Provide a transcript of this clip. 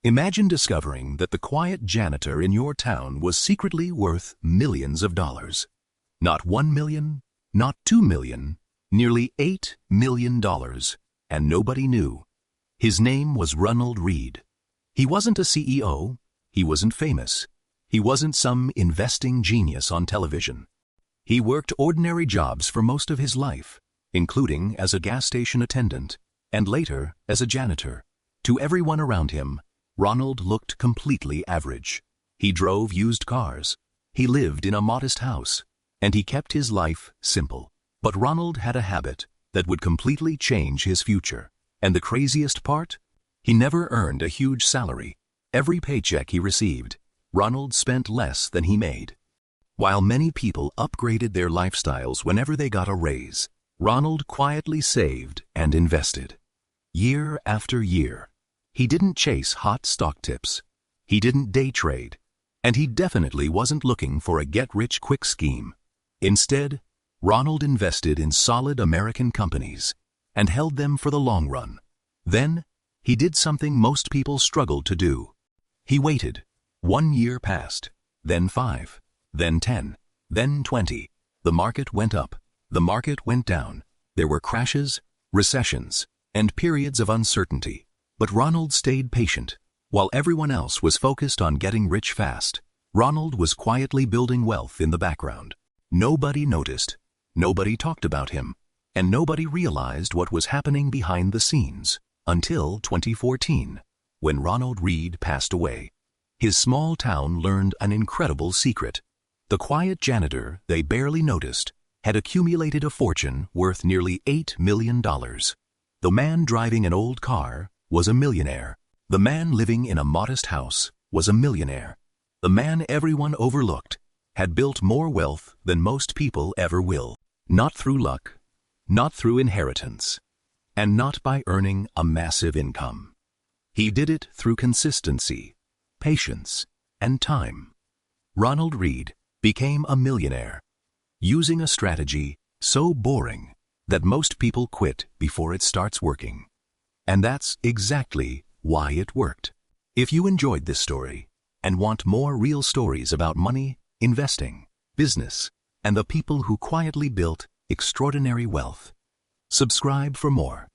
Imagine discovering that the quiet janitor in your town was secretly worth millions of dollars. Not 1 million, not 2 million, nearly $8 million, and nobody knew. His name was Ronald Read. He wasn't a CEO, he wasn't famous, he wasn't some investing genius on television. He worked ordinary jobs for most of his life, including as a gas station attendant, and later as a janitor. To everyone around him, Ronald looked completely average. He drove used cars, he lived in a modest house, and he kept his life simple. But Ronald had a habit that would completely change his future. And the craziest part? He never earned a huge salary. Every paycheck he received, Ronald spent less than he made. While many people upgraded their lifestyles whenever they got a raise, Ronald quietly saved and invested. Year after year. He didn't chase hot stock tips. He didn't day trade. And he definitely wasn't looking for a get-rich-quick scheme. Instead, Ronald invested in solid American companies and held them for the long run. Then, he did something most people struggled to do. He waited. 1 year passed, then 5, then 10, then 20. The market went up. The market went down. There were crashes, recessions, and periods of uncertainty. But Ronald stayed patient. While everyone else was focused on getting rich fast, Ronald was quietly building wealth in the background. Nobody noticed, nobody talked about him, and nobody realized what was happening behind the scenes until 2014, when Ronald Read passed away. His small town learned an incredible secret. The quiet janitor they barely noticed had accumulated a fortune worth nearly $8 million. The man driving an old car was a millionaire. The man living in a modest house was a millionaire. The man everyone overlooked had built more wealth than most people ever will. Not through luck, not through inheritance, and not by earning a massive income. He did it through consistency, patience, and time. Ronald Read became a millionaire, using a strategy so boring that most people quit before it starts working. And that's exactly why it worked. If you enjoyed this story and want more real stories about money, investing, business, and the people who quietly built extraordinary wealth, subscribe for more.